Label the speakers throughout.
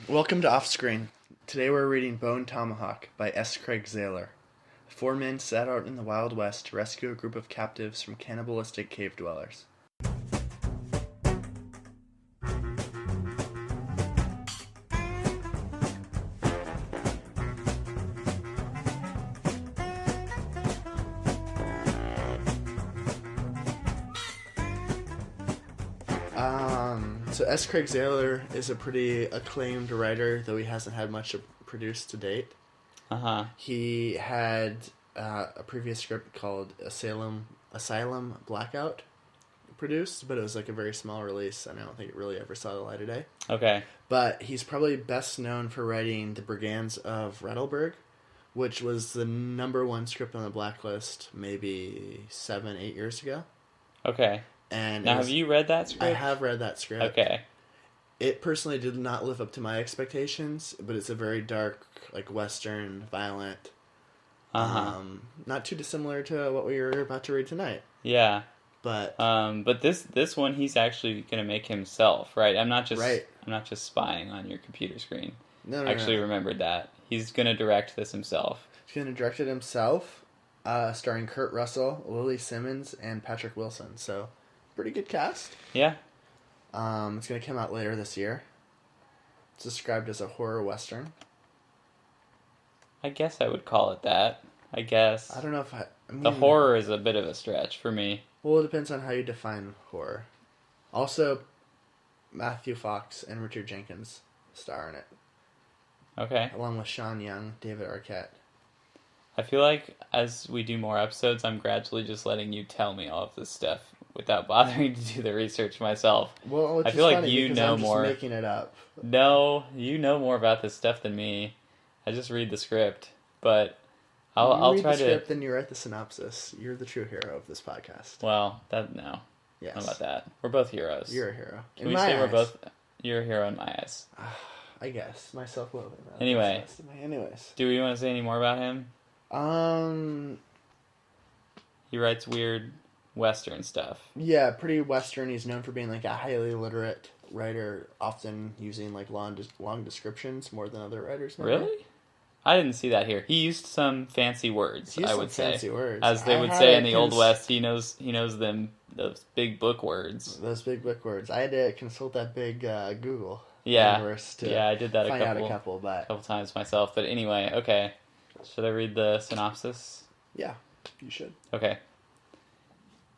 Speaker 1: Welcome to Offscreen. Today we're reading Bone Tomahawk by S. Craig Zahler. Four men set out in the Wild West to rescue a group of captives from cannibalistic cave dwellers. So S. Craig Zahler is a pretty acclaimed writer, though he hasn't had much produced to date. He had a previous script called Asylum Blackout produced, but it was like a very small release, and I don't think it really ever saw the light of day.
Speaker 2: Okay.
Speaker 1: But he's probably best known for writing The Brigands of Rettelberg, which was the #1 script on the Blacklist maybe 7-8 years ago.
Speaker 2: Okay.
Speaker 1: And
Speaker 2: now, have you read that script?
Speaker 1: I have read that script.
Speaker 2: Okay.
Speaker 1: It personally did not live up to my expectations, but it's a very dark, like Western, violent. Not too dissimilar to what we were about to read tonight.
Speaker 2: Yeah.
Speaker 1: But
Speaker 2: this one he's actually gonna make himself, right? I'm not just
Speaker 1: Right.
Speaker 2: I'm not just spying on your computer screen.
Speaker 1: No,
Speaker 2: I actually remembered that. He's gonna direct this himself.
Speaker 1: He's going to direct it himself, starring Kurt Russell, Lily Simmons, and Patrick Wilson. So, pretty good cast.
Speaker 2: Yeah.
Speaker 1: It's going to come out later this year. It's described as a horror western.
Speaker 2: I guess I would call it that. I guess.
Speaker 1: I don't know if I mean,
Speaker 2: the horror is a bit of a stretch for me.
Speaker 1: Well, it depends on how you define horror. Also, Matthew Fox and Richard Jenkins star in it.
Speaker 2: Okay.
Speaker 1: Along with Sean Young, David Arquette.
Speaker 2: I feel like as we do more episodes, I'm gradually just letting you tell me all of this stuff without bothering to do the research myself.
Speaker 1: Well,
Speaker 2: I feel like you know
Speaker 1: I'm
Speaker 2: more.
Speaker 1: Just making it up.
Speaker 2: No, you know more about this stuff than me. I just read the script, but I'll
Speaker 1: read
Speaker 2: try
Speaker 1: the
Speaker 2: to.
Speaker 1: script, then you write the synopsis. You're the true hero of this podcast.
Speaker 2: Well, no.
Speaker 1: Yes.
Speaker 2: How about that? We're both heroes.
Speaker 1: You're a hero.
Speaker 2: Can we say we're both? You're a hero in my eyes.
Speaker 1: I guess my self-loathing.
Speaker 2: Anyways, do we want to say any more about him? He writes weird Western stuff.
Speaker 1: Yeah, pretty Western. He's known for being like a highly literate writer, often using like long descriptions more than other writers. Maybe.
Speaker 2: Really? I didn't see that here. He used some fancy words. I would say,
Speaker 1: fancy words,
Speaker 2: as they would say in the Old West. He knows them, those big book words.
Speaker 1: Those big book words. I had to consult that big Google.
Speaker 2: Yeah,
Speaker 1: to
Speaker 2: I did that
Speaker 1: a couple
Speaker 2: times myself. But anyway, okay. Should I read the synopsis?
Speaker 1: Yeah, you should.
Speaker 2: Okay.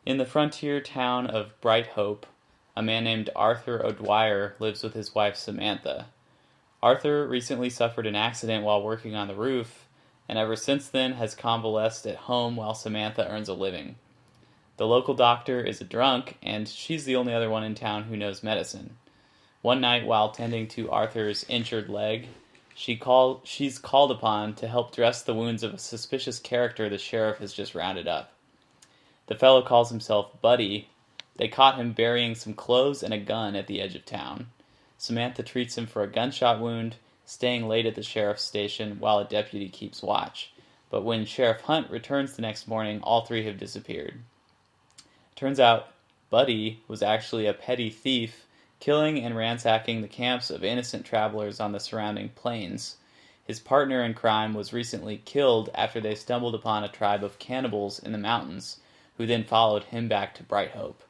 Speaker 2: In the frontier town of Bright Hope, a man named Arthur O'Dwyer lives with his wife Samantha. Arthur recently suffered an accident while working on the roof, and ever since then has convalesced at home while Samantha earns a living. The local doctor is a drunk, and she's the only other one in town who knows medicine. One night, while tending to Arthur's injured leg, she's called upon to help dress the wounds of a suspicious character the sheriff has just rounded up. The fellow calls himself Buddy. They caught him burying some clothes and a gun at the edge of town. Samantha treats him for a gunshot wound, staying late at the sheriff's station while a deputy keeps watch. But when Sheriff Hunt returns the next morning, all three have disappeared. Turns out, Buddy was actually a petty thief, killing and ransacking the camps of innocent travelers on the surrounding plains. His partner in crime was recently killed after they stumbled upon a tribe of cannibals in the mountains, who then followed him back to Bright Hope.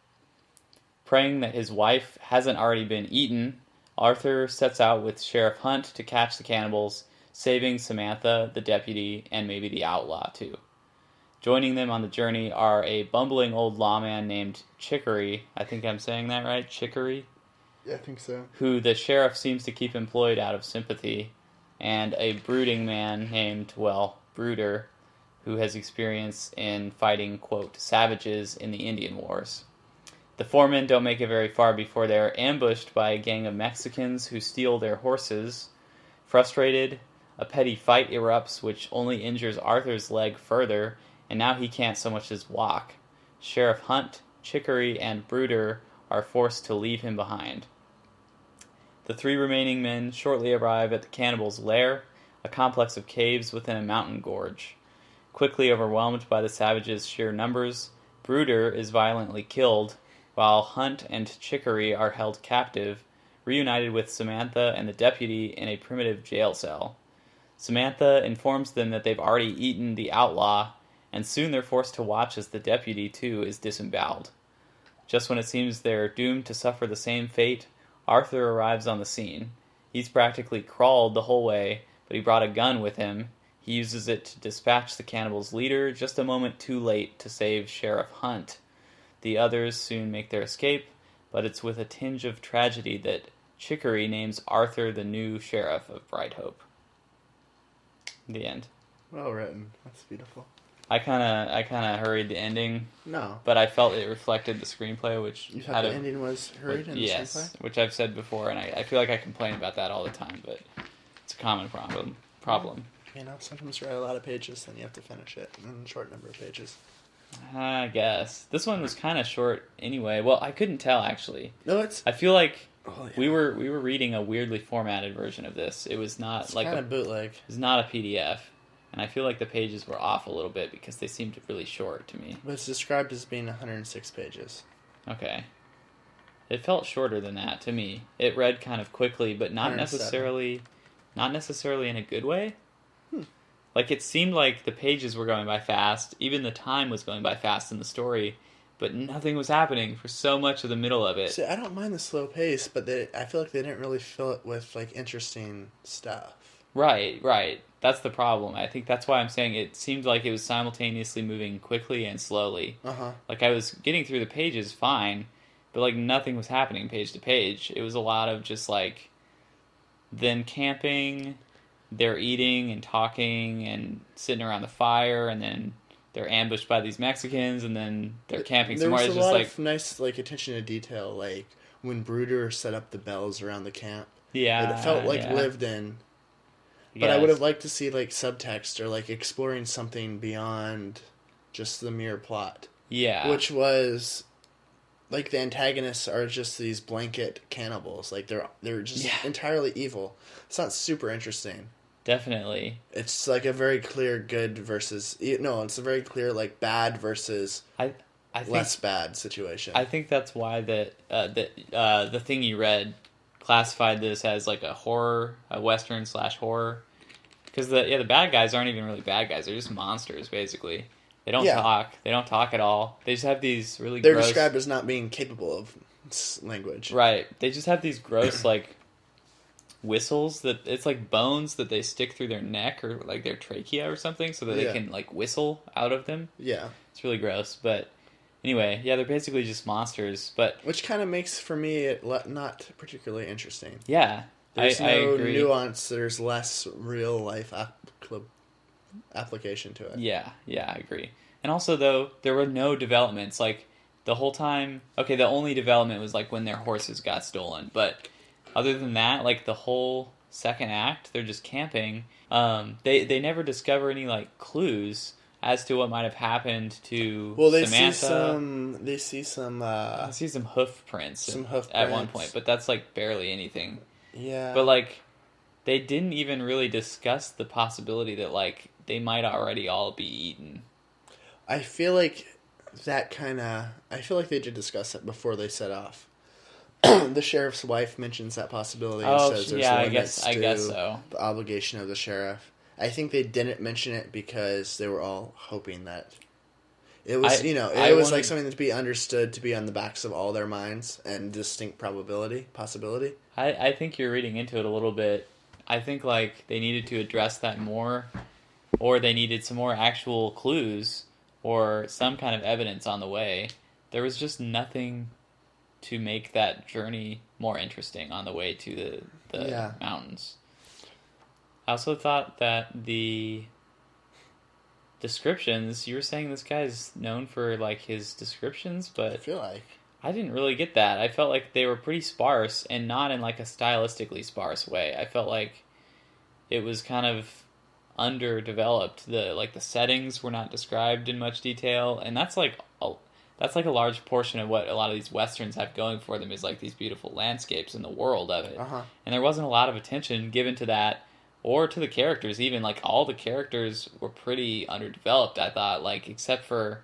Speaker 2: Praying that his wife hasn't already been eaten, Arthur sets out with Sheriff Hunt to catch the cannibals, saving Samantha, the deputy, and maybe the outlaw, too. Joining them on the journey are a bumbling old lawman named Chicory. I think I'm saying that right? Chicory?
Speaker 1: Yeah, I think so.
Speaker 2: Who the sheriff seems to keep employed out of sympathy, and a brooding man named, Brooder, who has experience in fighting, quote, savages in the Indian Wars. The four men don't make it very far before they are ambushed by a gang of Mexicans who steal their horses. Frustrated, a petty fight erupts, which only injures Arthur's leg further, and now he can't so much as walk. Sheriff Hunt, Chicory, and Brooder are forced to leave him behind. The three remaining men shortly arrive at the cannibals' lair, a complex of caves within a mountain gorge. Quickly overwhelmed by the savages' sheer numbers, Brooder is violently killed, while Hunt and Chicory are held captive, reunited with Samantha and the deputy in a primitive jail cell. Samantha informs them that they've already eaten the outlaw, and soon they're forced to watch as the deputy, too, is disemboweled. Just when it seems they're doomed to suffer the same fate, Arthur arrives on the scene. He's practically crawled the whole way, but he brought a gun with him. He uses it to dispatch the cannibals' leader just a moment too late to save Sheriff Hunt. The others soon make their escape, but it's with a tinge of tragedy that Chicory names Arthur the new sheriff of Bright Hope. The end.
Speaker 1: Well written. That's beautiful.
Speaker 2: I kind of hurried the ending.
Speaker 1: No.
Speaker 2: But I felt it reflected the screenplay, which...
Speaker 1: You thought the ending was hurried in the screenplay?
Speaker 2: Yes, which I've said before, and I feel like I complain about that all the time, but it's a common problem.
Speaker 1: You know, sometimes you write a lot of pages, then you have to finish it in a short number of pages.
Speaker 2: I guess. This one was kind of short anyway. Well, I couldn't tell, actually.
Speaker 1: No, it's...
Speaker 2: I feel like we were reading a weirdly formatted version of this. It was not
Speaker 1: it's
Speaker 2: like
Speaker 1: kind of bootleg.
Speaker 2: It was not a PDF. And I feel like the pages were off a little bit because they seemed really short to me.
Speaker 1: But it's described as being 106 pages.
Speaker 2: Okay. It felt shorter than that to me. It read kind of quickly, but not necessarily in a good way. Like, it seemed like the pages were going by fast. Even the time was going by fast in the story. But nothing was happening for so much of the middle of it.
Speaker 1: See, I don't mind the slow pace, but I feel like they didn't really fill it with, like, interesting stuff.
Speaker 2: Right. That's the problem. I think that's why I'm saying it seemed like it was simultaneously moving quickly and slowly.
Speaker 1: Uh-huh.
Speaker 2: Like, I was getting through the pages fine, but, like, nothing was happening page to page. It was a lot of just, like, them camping, they're eating and talking and sitting around the fire, and then they're ambushed by these Mexicans, and then they're camping some more.
Speaker 1: There was a lot of nice, like, attention to detail, like, when Bruder set up the bells around the camp.
Speaker 2: Yeah.
Speaker 1: It felt like lived in. But I would have liked to see, like, subtext or, like, exploring something beyond just the mere plot.
Speaker 2: Yeah.
Speaker 1: Which was, like, the antagonists are just these blanket cannibals. Like, they're just entirely evil. It's not super interesting.
Speaker 2: Definitely.
Speaker 1: It's, like, a very clear good versus... No, it's a very clear, like, bad versus
Speaker 2: I think,
Speaker 1: less bad situation.
Speaker 2: I think that's why the thing you read classified this as like a western / horror, because the bad guys aren't even really bad guys. They're just monsters, basically. They don't talk. They don't talk at all. They just have these really
Speaker 1: They're
Speaker 2: gross...
Speaker 1: described as not being capable of language.
Speaker 2: Right. They just have these gross, like, whistles that... It's like bones that they stick through their neck or, like, their trachea or something so that they can, like, whistle out of them. Yeah. It's really gross, but... Anyway, they're basically just monsters, but... Which
Speaker 1: kind of makes, for me, it not particularly interesting.
Speaker 2: Yeah,
Speaker 1: There's
Speaker 2: I
Speaker 1: no
Speaker 2: agree.
Speaker 1: nuance, there's less real-life application to it.
Speaker 2: Yeah, I agree. And also, though, there were no developments. Like, the whole time... Okay, the only development was, like, when their horses got stolen. But other than that, like, the whole second act, they're just camping. They never discover any, like, clues as to what might have happened to Samantha.
Speaker 1: They see some
Speaker 2: hoof prints. At one point, but that's like barely anything. Yeah. But like, they didn't even really discuss the possibility that like they might already all be eaten.
Speaker 1: I feel like they did discuss it before they set off. The sheriff's wife mentions that possibility and says there's limits to the obligation of the sheriff. I think they didn't mention it because they were all hoping that it was, like something to be understood to be on the backs of all their minds and distinct possibility.
Speaker 2: I think you're reading into it a little bit. I think like they needed to address that more, or they needed some more actual clues or some kind of evidence on the way. There was just nothing to make that journey more interesting on the way to the mountains. I also thought that the descriptions, you were saying this guy's known for like his descriptions, but
Speaker 1: I feel like
Speaker 2: I didn't really get that. I felt like they were pretty sparse and not in like a stylistically sparse way. I felt like it was kind of underdeveloped. The settings were not described in much detail, and that's like a large portion of what a lot of these westerns have going for them is like these beautiful landscapes and the world of it. And there wasn't a lot of attention given to that. Or to the characters, even. Like, all the characters were pretty underdeveloped, I thought. Like, except for,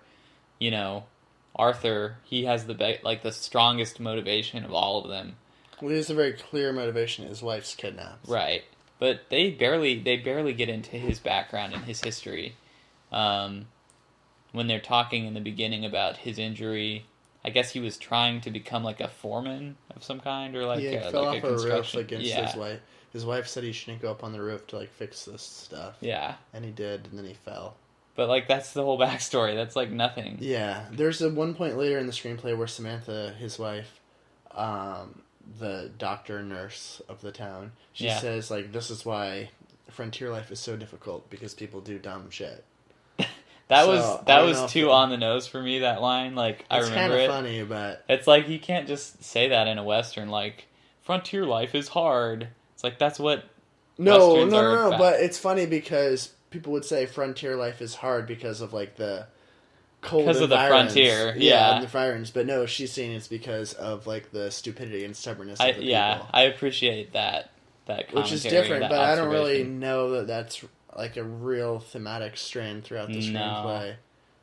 Speaker 2: Arthur. He has the strongest motivation of all of them.
Speaker 1: Well, he has a very clear motivation. His wife's kidnapped.
Speaker 2: Right. But they barely get into his background and his history. When they're talking in the beginning about his injury, I guess he was trying to become like a foreman of some kind, or like
Speaker 1: he fell off a roof against his wife. His wife said he shouldn't go up on the roof to like fix this stuff.
Speaker 2: Yeah.
Speaker 1: And he did, and then he fell.
Speaker 2: But like that's the whole backstory. That's like nothing.
Speaker 1: Yeah. There's a one point later in the screenplay where Samantha, his wife, the doctor nurse of the town, she says like, this is why frontier life is so difficult, because people do dumb shit.
Speaker 2: That was too on the nose for me, that line. Like, I remember it.
Speaker 1: It's kind of funny, but
Speaker 2: it's like you can't just say that in a Western, like, frontier life is hard. It's like that's what Westerns are about.
Speaker 1: But it's funny because people would say frontier life is hard because of like the cold
Speaker 2: because of the frontier,
Speaker 1: and the environs. But no, she's saying it's because of like the stupidity and stubbornness of the people. Yeah,
Speaker 2: I appreciate that commentary,
Speaker 1: which is different, but I don't really know that that's like a real thematic strand throughout the screenplay.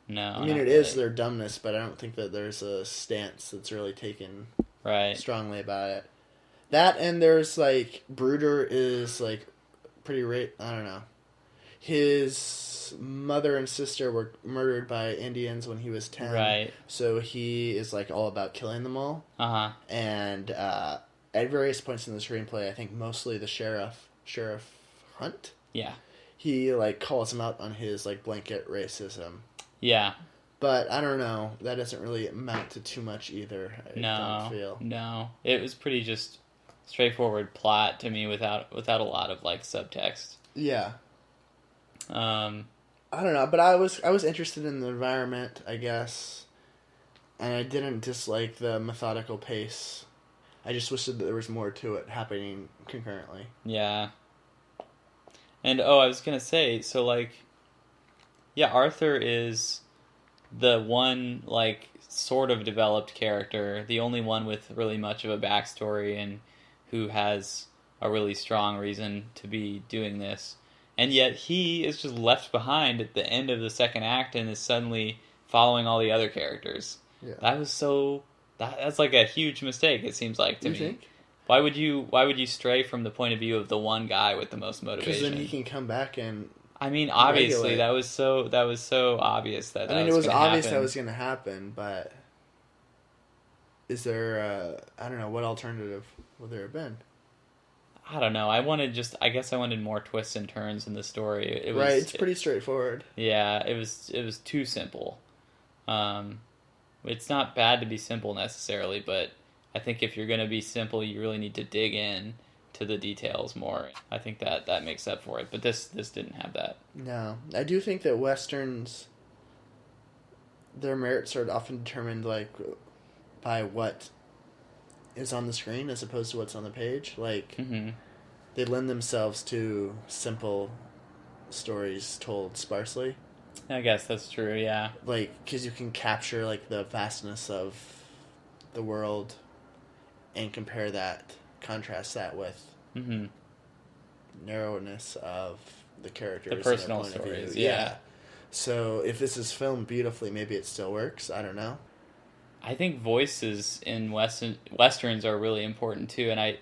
Speaker 2: No,
Speaker 1: I mean it is their dumbness, but I don't think that there's a stance that's really taken strongly about it. That, and there's like Bruder is like pretty I don't know. His mother and sister were murdered by Indians when he was 10.
Speaker 2: Right.
Speaker 1: So he is like all about killing them all. Uh-huh. And at various points in the screenplay, I think mostly the Sheriff Hunt.
Speaker 2: Yeah.
Speaker 1: He like calls him out on his like blanket racism.
Speaker 2: Yeah.
Speaker 1: But I don't know. That doesn't really amount to too much either. I don't feel.
Speaker 2: No. It was pretty just straightforward plot to me without a lot of like subtext.
Speaker 1: Yeah. I don't know, but I was interested in the environment, I guess, and I didn't dislike the methodical pace. I just wished that there was more to it happening concurrently.
Speaker 2: Yeah. And I was gonna say, so like, yeah, Arthur is the one like sort of developed character, the only one with really much of a backstory and who has a really strong reason to be doing this. And yet he is just left behind at the end of the second act and is suddenly following all the other characters. Yeah. That's like a huge mistake, it seems like to me.
Speaker 1: Think?
Speaker 2: Why would you stray from the point of view of the one guy with the most motivation?
Speaker 1: Because then he can come back and
Speaker 2: I mean, obviously that was so obvious that
Speaker 1: it was obvious that was going to happen, but is there I don't know, what alternative would there have been?
Speaker 2: I don't know. I guess I wanted more twists and turns in the story.
Speaker 1: It's pretty straightforward.
Speaker 2: Yeah, it was too simple. It's not bad to be simple necessarily, but I think if you're going to be simple, you really need to dig in to the details more. I think that makes up for it, but this didn't have that.
Speaker 1: No. I do think that Westerns, their merits are often determined like by what is on the screen as opposed to what's on the page. Like, they lend themselves to simple stories told sparsely.
Speaker 2: I guess that's true, yeah.
Speaker 1: Like, because you can capture, like, the vastness of the world and contrast that with narrowness of the characters.
Speaker 2: The personal stories, yeah.
Speaker 1: So, if this is filmed beautifully, maybe it still works. I don't know.
Speaker 2: I think voices in Westerns are really important too, and I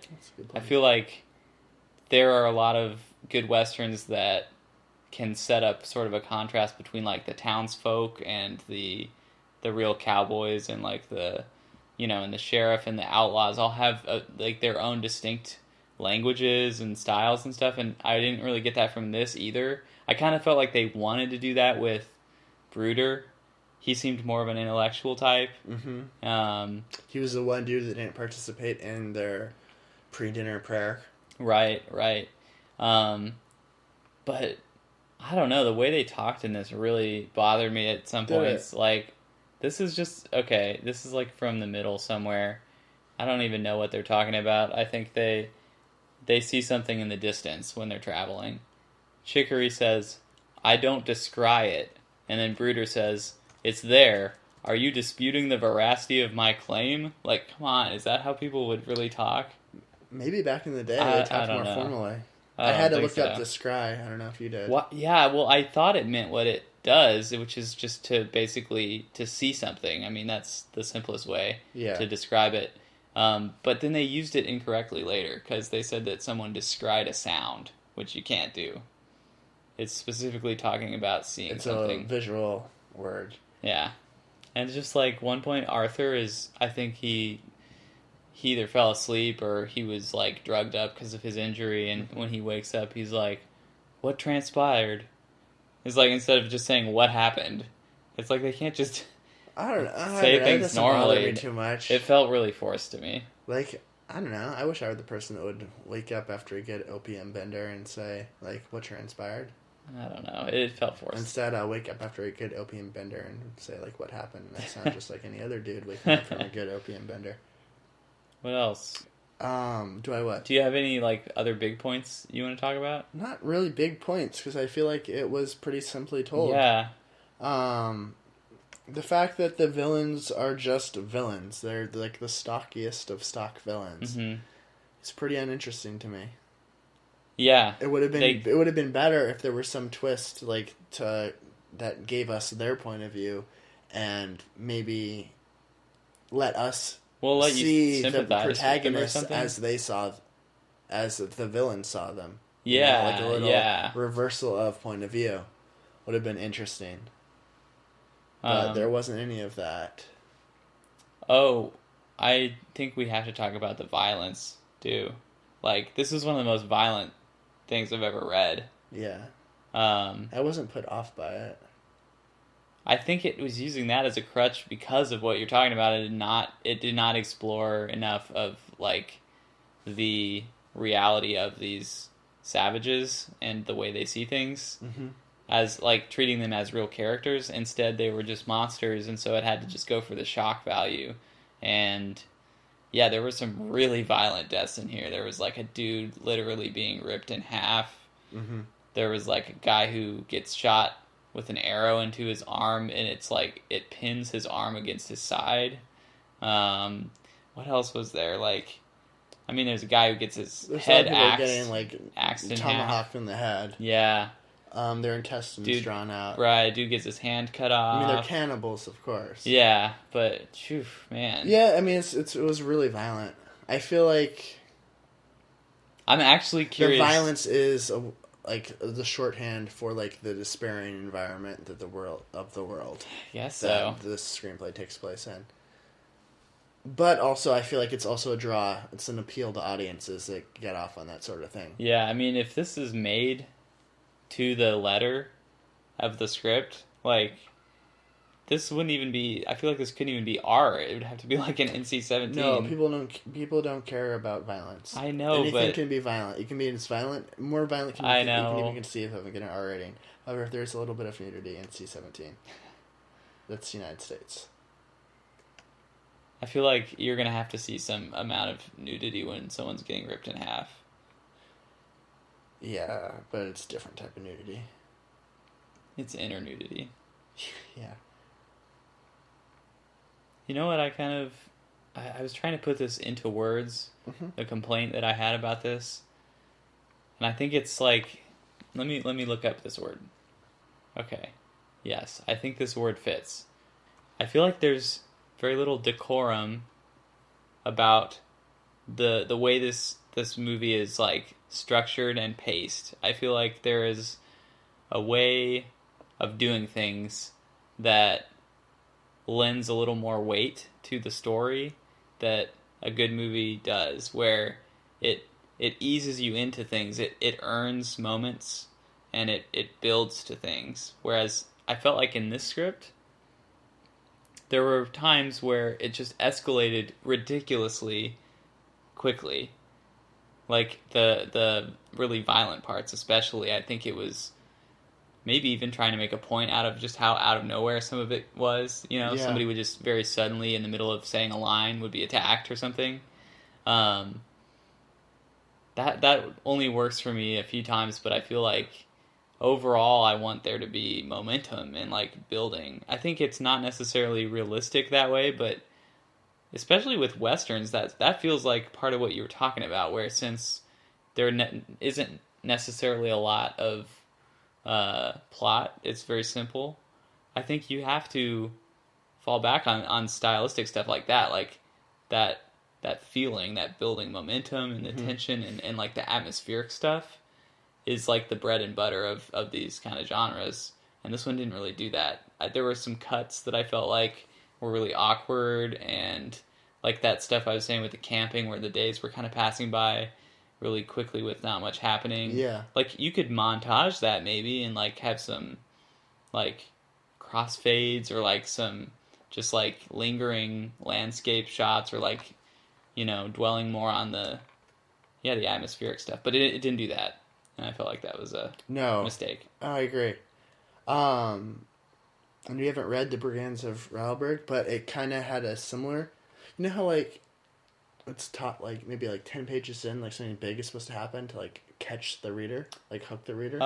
Speaker 2: feel like there are a lot of good Westerns that can set up sort of a contrast between like the townsfolk and the real cowboys, and like the and the sheriff and the outlaws all have like their own distinct languages and styles and stuff, and I didn't really get that from this either. I kind of felt like they wanted to do that with Bruder. He seemed more of an intellectual type. Mm-hmm.
Speaker 1: He was the one dude that didn't participate in their pre-dinner prayer.
Speaker 2: Right. But I don't know. The way they talked in this really bothered me at some points. Like, this is just okay. This is like from the middle somewhere. I don't even know what they're talking about. I think they see something in the distance when they're traveling. Chicory says, "I don't descry it," and then Bruder says, "It's there. Are you disputing the veracity of my claim?" Like, come on, is that how people would really talk?
Speaker 1: Maybe back in the day they talked more formally. I had to look up descry. I don't know if you did.
Speaker 2: Yeah, well, I thought it meant what it does, which is just to basically to see something. I mean, that's the simplest way to describe it. But then they used it incorrectly later because they said that someone descried a sound, which you can't do. It's specifically talking about seeing something.
Speaker 1: It's a visual word.
Speaker 2: Yeah. And just like one point, Arthur is, I think he either fell asleep or he was like drugged up because of his injury, and when he wakes up, he's like, "What transpired?" It's like, instead of just saying what happened, it's like they can't just
Speaker 1: I don't know.
Speaker 2: say things
Speaker 1: doesn't
Speaker 2: normally.
Speaker 1: bother me too much.
Speaker 2: It felt really forced to me.
Speaker 1: Like, I don't know. I wish I were the person that would wake up after a good opium bender and say, like, what transpired.
Speaker 2: I don't know. It felt forced.
Speaker 1: Instead, I'll wake up after a good opium bender and say, like, what happened. And I sound just like any other dude waking up from a good opium bender.
Speaker 2: What else?
Speaker 1: Do I what?
Speaker 2: Do you have any, like, other big points you want to talk about?
Speaker 1: Not really big points, because I feel like it was pretty simply told.
Speaker 2: Yeah.
Speaker 1: The fact that the villains are just villains. They're, like, the stockiest of stock villains.
Speaker 2: Mm-hmm.
Speaker 1: It's pretty uninteresting to me.
Speaker 2: Yeah.
Speaker 1: It would have been better if there were some twist, like, that gave us their point of view, and maybe let us see the protagonists as the villains saw them.
Speaker 2: Yeah,
Speaker 1: like a little reversal of point of view would have been interesting. But there wasn't any of that.
Speaker 2: Oh, I think we have to talk about the violence too. Like, this is one of the most violent things I've ever read.
Speaker 1: Yeah. I wasn't put off by it.
Speaker 2: I think it was using that as a crutch because of what you're talking about. It did not explore enough of, like, the reality of these savages and the way they see things, as, like, treating them as real characters. Instead, they were just monsters, and so it had to just go for the shock value. And yeah, there were some really violent deaths in here. There was, like, a dude literally being ripped in half. There was, like, a guy who gets shot with an arrow into his arm, and it's like it pins his arm against his side. What else was there? Like, I mean, there's a guy who gets his head axed in
Speaker 1: tomahawked in the head.
Speaker 2: Yeah.
Speaker 1: Their intestines drawn out.
Speaker 2: Right, dude gets his hand cut off.
Speaker 1: I mean, they're cannibals, of course.
Speaker 2: Yeah, but, phew, man.
Speaker 1: Yeah, I mean, it was really violent. I feel like
Speaker 2: I'm actually curious.
Speaker 1: The violence is like the shorthand for, like, the despairing environment that the world.
Speaker 2: Yes,
Speaker 1: that this screenplay takes place in. But also, I feel like it's also a draw. It's an appeal to audiences that get off on that sort of thing.
Speaker 2: Yeah, I mean, if this is made to the letter of the script, like, this wouldn't even be. I feel like this couldn't even be R. It would have to be like an NC-17.
Speaker 1: No, people don't care about violence.
Speaker 2: I know,
Speaker 1: anything can be violent. It can be as violent, more violent. You can even conceive of and get an R rating. However, if there's a little bit of nudity, NC-17. That's the United States.
Speaker 2: I feel like you're gonna have to see some amount of nudity when someone's getting ripped in half.
Speaker 1: Yeah, but it's a different type of nudity.
Speaker 2: It's inner nudity.
Speaker 1: Yeah.
Speaker 2: You know what, I was trying to put this into words, the complaint that I had about this. And I think it's like, let me look up this word. Okay. Yes, I think this word fits. I feel like there's very little decorum about the way this movie is, like, structured and paced. I feel like there is a way of doing things that lends a little more weight to the story that a good movie does, where it eases you into things, it earns moments, and it builds to things. Whereas I felt like in this script, there were times where it just escalated ridiculously quickly. Like, the really violent parts especially, I think it was maybe even trying to make a point out of just how out of nowhere some of it was. You know, somebody would just very suddenly, in the middle of saying a line, would be attacked or something. That only works for me a few times, but I feel like overall I want there to be momentum and, like, building. I think it's not necessarily realistic that way, but especially with Westerns, that feels like part of what you were talking about, where since there isn't necessarily a lot of plot, it's very simple. I think you have to fall back on stylistic stuff like that that feeling, that building momentum and the tension and like the atmospheric stuff is like the bread and butter of these kind of genres. And this one didn't really do that. There were some cuts that I felt like were really awkward, and like that stuff I was saying with the camping where the days were kind of passing by really quickly with not much happening.
Speaker 1: Yeah.
Speaker 2: Like you could montage that maybe and like have some like crossfades or like some just like lingering landscape shots or like, you know, dwelling more on the atmospheric stuff. But it didn't do that. And I felt like that was a mistake.
Speaker 1: I agree. And we haven't read The Brigands of Rauberg, but it kind of had a similar... You know how, like, it's taught, like, maybe, like, 10 pages in, like, something big is supposed to happen to, like, catch the reader? Like, hook the reader?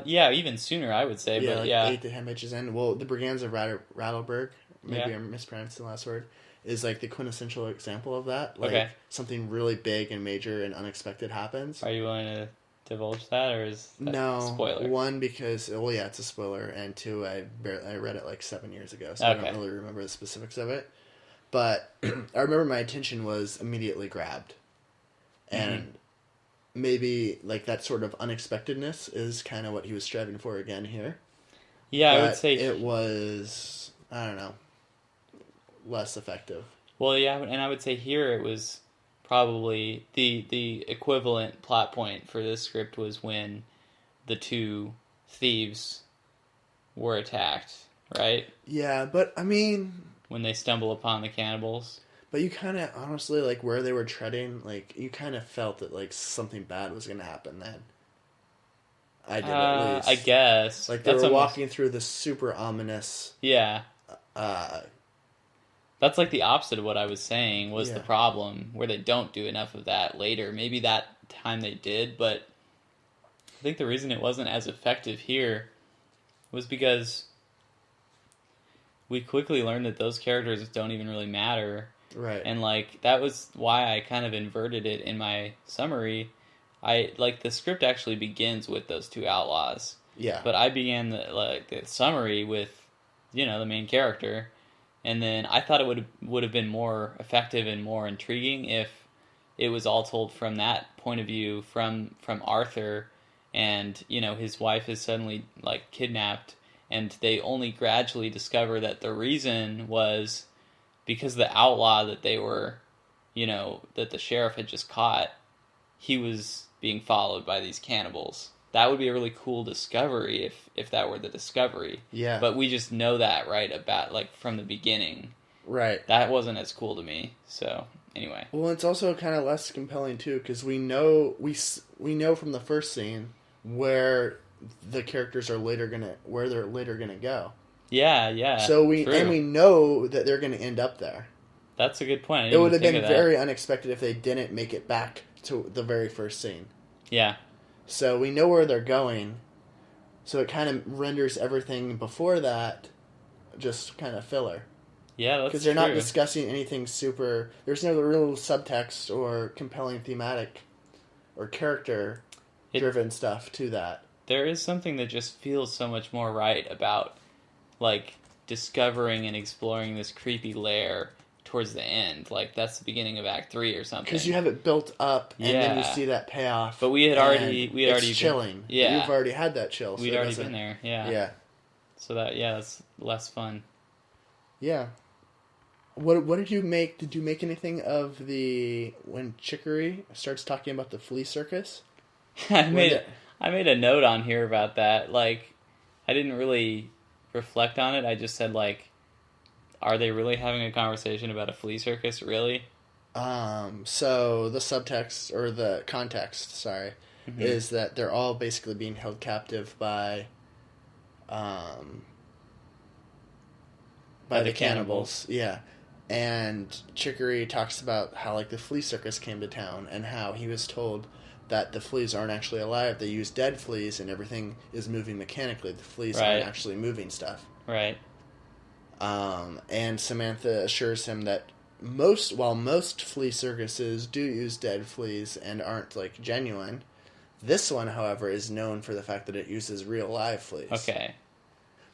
Speaker 2: Yeah, even sooner, I would say.
Speaker 1: Yeah,
Speaker 2: but
Speaker 1: like
Speaker 2: yeah.
Speaker 1: 8 to 10 pages in. Well, The Brigands of Rauberg, maybe I'm mispronouncing the last word, is, like, the quintessential example of that. Like, something really big and major and unexpected happens.
Speaker 2: Are you willing to divulge that, or is that a spoiler?
Speaker 1: One, because it's a spoiler, and two, I read it like 7 years ago, so I don't really remember the specifics of it. But I remember my attention was immediately grabbed, and maybe like that sort of unexpectedness is kind of what he was striving for again here.
Speaker 2: Yeah,
Speaker 1: but
Speaker 2: I would say
Speaker 1: it was, I don't know, less effective.
Speaker 2: Well, yeah, and I would say here it was probably the equivalent plot point for this script was when the two thieves were attacked, right?
Speaker 1: Yeah, but I mean...
Speaker 2: When they stumble upon the cannibals.
Speaker 1: But you kind of, honestly, like, where they were treading, like, you kind of felt that, like, something bad was going to happen then. I did, at least.
Speaker 2: I guess.
Speaker 1: Like, they were walking through this super ominous...
Speaker 2: Yeah. That's like the opposite of what I was saying was the problem, where they don't do enough of that later. Maybe that time they did, but I think the reason it wasn't as effective here was because we quickly learned that those characters don't even really matter.
Speaker 1: Right.
Speaker 2: And, like, that was why I kind of inverted it in my summary. The script actually begins with those two outlaws.
Speaker 1: Yeah.
Speaker 2: But I began the summary with, you know, the main character. And then I thought it would have been more effective and more intriguing if it was all told from that point of view, from Arthur, and, you know, his wife is suddenly, like, kidnapped, and they only gradually discover that the reason was because the outlaw that they were, you know, that the sheriff had just caught, he was being followed by these cannibals. That would be a really cool discovery if that were the discovery.
Speaker 1: Yeah.
Speaker 2: But we just know that, right, about, like, from the beginning.
Speaker 1: Right.
Speaker 2: That wasn't as cool to me. So, anyway.
Speaker 1: Well, it's also kind of less compelling, too, because we know from the first scene where the characters are later gonna go.
Speaker 2: Yeah, yeah.
Speaker 1: So we know that they're gonna end up there.
Speaker 2: That's a good point.
Speaker 1: It would have been very unexpected if they didn't make it back to the very first scene.
Speaker 2: Yeah.
Speaker 1: So we know where they're going. So it kind of renders everything before that just kind of filler.
Speaker 2: Yeah, that's
Speaker 1: because they're not discussing anything super. There's no real subtext or compelling thematic or character-driven stuff to that.
Speaker 2: There is something that just feels so much more right about, like, discovering and exploring this creepy lair towards the end. Like, that's the beginning of Act 3 or something.
Speaker 1: Because you have it built up, and then you see that payoff.
Speaker 2: But we had already
Speaker 1: chilling.
Speaker 2: Yeah,
Speaker 1: you've already had that chill.
Speaker 2: We'd already been there. Yeah.
Speaker 1: Yeah.
Speaker 2: So that's less fun.
Speaker 1: Yeah. What did you make? Did you make anything of when Chicory starts talking about the flea circus?
Speaker 2: I made a note on here about that. Like, I didn't really reflect on it. I just said, like, are they really having a conversation about a flea circus? Really?
Speaker 1: So the subtext, or the context, is that they're all basically being held captive by the cannibals. Yeah. And Chicory talks about how, like, the flea circus came to town and how he was told that the fleas aren't actually alive. They use dead fleas and everything is moving mechanically. The fleas aren't actually moving stuff.
Speaker 2: Right.
Speaker 1: And Samantha assures him that while most flea circuses do use dead fleas and aren't, like, genuine, this one, however, is known for the fact that it uses real live fleas.
Speaker 2: Okay.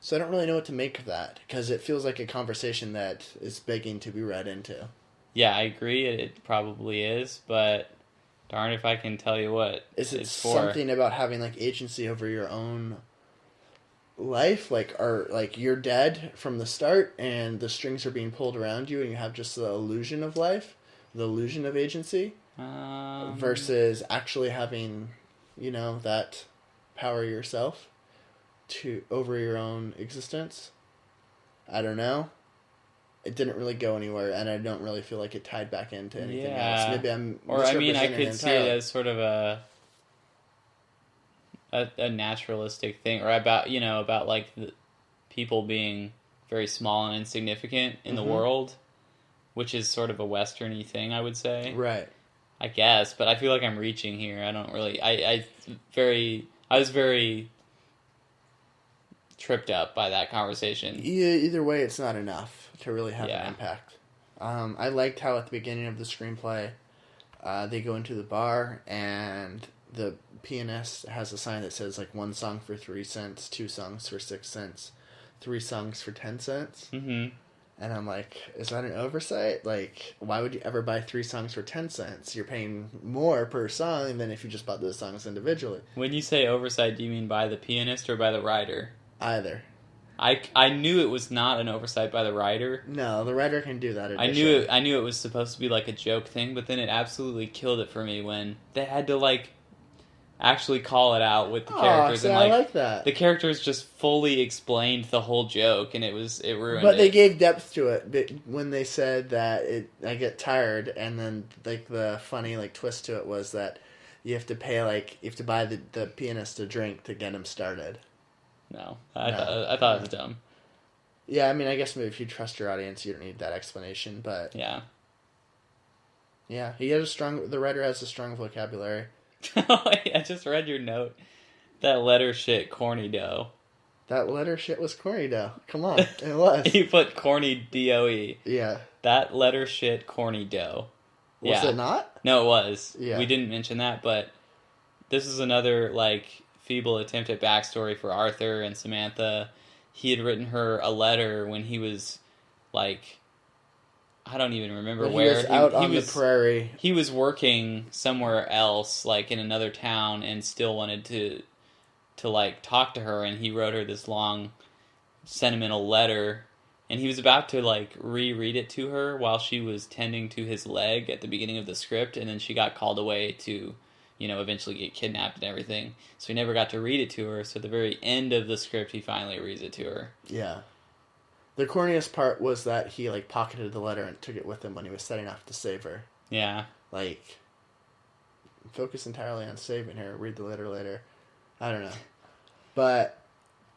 Speaker 1: So I don't really know what to make of that, because it feels like a conversation that is begging to be read into.
Speaker 2: Yeah, I agree. It probably is, but darn if I can tell you what
Speaker 1: Is it
Speaker 2: it's for.
Speaker 1: something about having like agency over your own life, like, or like you're dead from the start and the strings are being pulled around you and you have just the illusion of life, the illusion of agency, versus actually having, that power yourself to over your own existence? I don't know. It didn't really go anywhere, and I don't really feel like it tied back into anything else. Maybe I'm
Speaker 2: I could see it as sort of a naturalistic thing, or about like the people being very small and insignificant in the world, which is sort of a Western-y thing, I would say.
Speaker 1: Right.
Speaker 2: I guess, but I feel like I'm reaching here. I don't really. I was very tripped up by that conversation.
Speaker 1: Either way, it's not enough to really have an impact. I liked how at the beginning of the screenplay, they go into the bar and the pianist has a sign that says like 1 song for 3 cents, 2 songs for 6 cents, 3 songs for 10 cents. Mm-hmm. And I'm like, is that an oversight? Like, why would you ever buy 3 songs for 10 cents? You're paying more per song than if you just bought those songs individually.
Speaker 2: When you say oversight, do you mean by the pianist or by the writer?
Speaker 1: Either.
Speaker 2: I knew it was not an oversight by the writer.
Speaker 1: No, the writer can do that
Speaker 2: addition. I knew it was supposed to be like a joke thing, but then it absolutely killed it for me when they had to like actually call it out with the characters.
Speaker 1: See,
Speaker 2: and like,
Speaker 1: I like that.
Speaker 2: The characters just fully explained the whole joke, and it ruined it.
Speaker 1: But they gave depth to it when they said that I get tired, and then like the funny like twist to it was that you have to buy the pianist a drink to get him started.
Speaker 2: No, I thought it was dumb.
Speaker 1: Yeah, I mean, I guess maybe if you trust your audience, you don't need that explanation. But
Speaker 2: yeah,
Speaker 1: the writer has a strong vocabulary.
Speaker 2: I just read your note. That letter shit, corny dough.
Speaker 1: That letter shit was corny dough. Come on, it was.
Speaker 2: You put corny DOE.
Speaker 1: Yeah.
Speaker 2: That letter shit, corny dough.
Speaker 1: Was it not?
Speaker 2: No, it was.
Speaker 1: Yeah.
Speaker 2: We didn't mention that, but this is another like feeble attempt at backstory for Arthur and Samantha. He had written her a letter when he was like, I don't even remember where.
Speaker 1: He was out on the prairie.
Speaker 2: He was working somewhere else, like in another town, and still wanted to like talk to her. And he wrote her this long, sentimental letter. And he was about to like reread it to her while she was tending to his leg at the beginning of the script, and then she got called away to, eventually get kidnapped and everything. So he never got to read it to her. So at the very end of the script, he finally reads it to her.
Speaker 1: Yeah. The corniest part was that he, like, pocketed the letter and took it with him when he was setting off to save her.
Speaker 2: Yeah.
Speaker 1: Like, focus entirely on saving her. Read the letter later. I don't know. But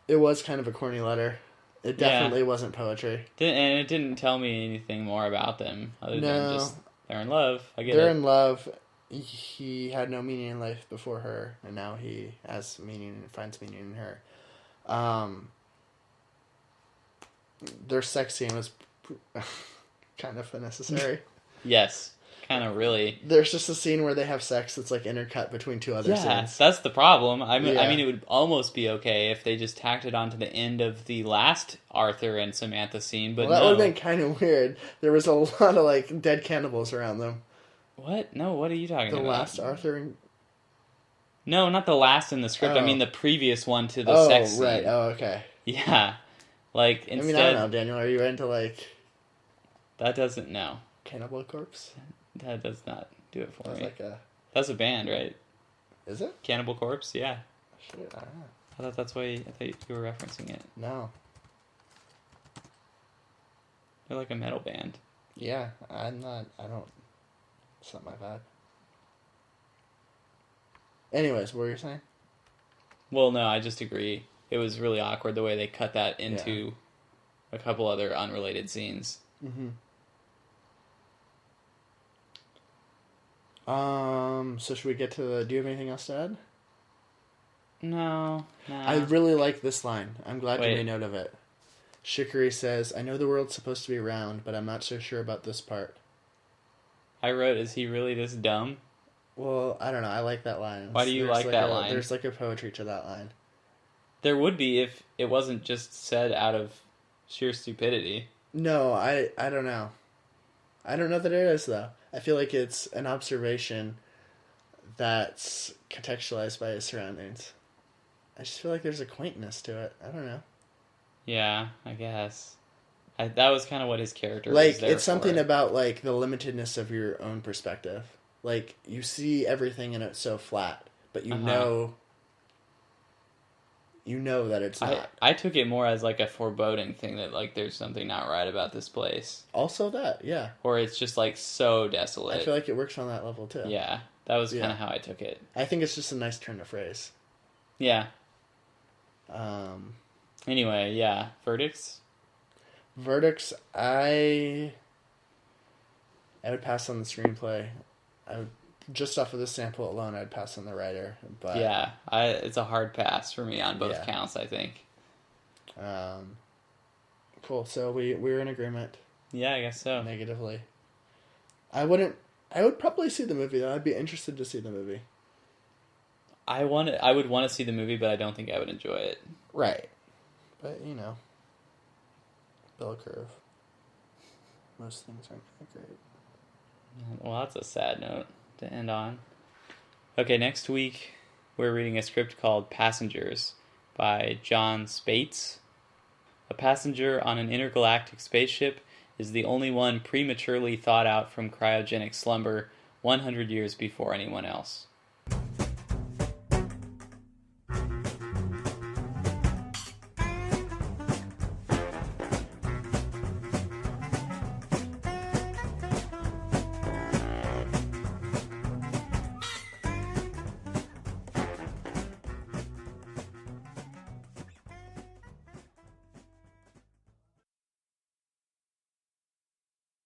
Speaker 1: it was kind of a corny letter. It definitely wasn't poetry.
Speaker 2: And it didn't tell me anything more about them other than just they're in love. I get it.
Speaker 1: They're in love. He had no meaning in life before her, and now he has meaning and finds meaning in her. Their sex scene was kind of unnecessary.
Speaker 2: Yes, kind of really.
Speaker 1: There's just a scene where they have sex that's like intercut between 2 other scenes.
Speaker 2: That's the problem. I mean, it would almost be okay if they just tacked it on to the end of the last Arthur and Samantha scene, but
Speaker 1: that would have been kind of weird. There was a lot of like dead cannibals around them.
Speaker 2: What? No, what are you talking about?
Speaker 1: The last Arthur and...
Speaker 2: No, not the last in the script. I mean the previous one to the sex scene.
Speaker 1: Oh, right. Oh, okay.
Speaker 2: Yeah. Like, instead...
Speaker 1: I mean, I don't know, Daniel. Are you into, like...
Speaker 2: That doesn't... No.
Speaker 1: Cannibal Corpse?
Speaker 2: That does not do it for me.
Speaker 1: Like
Speaker 2: That's a band, right?
Speaker 1: Is it?
Speaker 2: Cannibal Corpse? Yeah.
Speaker 1: Shit, I don't know.
Speaker 2: I thought that's why... I thought you were referencing it.
Speaker 1: No.
Speaker 2: They're like a metal band.
Speaker 1: Yeah, I don't... It's not my vibe. Anyways, what were you saying?
Speaker 2: Well, no, I just agree. It was really awkward the way they cut that into a couple other unrelated scenes.
Speaker 1: Mm-hmm. So should we get to the... Do you have anything else to add?
Speaker 2: No.
Speaker 1: I really like this line. I'm glad you made note of it. Shikari says, I know the world's supposed to be round, but I'm not so sure about this part.
Speaker 2: I wrote, is he really this dumb?
Speaker 1: Well, I don't know. I like that line.
Speaker 2: Why do you like that line?
Speaker 1: There's like a poetry to that line.
Speaker 2: There would be if it wasn't just said out of sheer stupidity.
Speaker 1: No, I don't know. I don't know that it is, though. I feel like it's an observation that's contextualized by his surroundings. I just feel like there's a quaintness to it. I don't know.
Speaker 2: Yeah, I guess. That was kind of what his character
Speaker 1: like,
Speaker 2: was there
Speaker 1: it's something
Speaker 2: for.
Speaker 1: about, like, the limitedness of your own perspective. Like, you see everything and it's so flat, but you know that it's not.
Speaker 2: I took it more as, like, a foreboding thing that, like, there's something not right about this place.
Speaker 1: Also that, yeah.
Speaker 2: Or it's just, like, so desolate.
Speaker 1: I feel like it works on that level, too.
Speaker 2: Yeah, that was kind of how I took it.
Speaker 1: I think it's just a nice turn of phrase.
Speaker 2: Yeah. Anyway, yeah. Verdicts?
Speaker 1: Verdicts, I would pass on the screenplay. Just off of the sample alone, I'd pass on the writer. But
Speaker 2: yeah, it's a hard pass for me on both counts, I think.
Speaker 1: Cool. So we're in agreement.
Speaker 2: Yeah, I guess so.
Speaker 1: Negatively. I would probably see the movie, though. I'd be interested to see the movie.
Speaker 2: I would want to see the movie, but I don't think I would enjoy it.
Speaker 1: Right. But, bell curve. Most things aren't that great.
Speaker 2: Well, that's a sad note to end on. Okay, next week we're reading a script called Passengers by John Spates. A passenger on an intergalactic spaceship is the only one prematurely thawed out from cryogenic slumber 100 years before anyone else.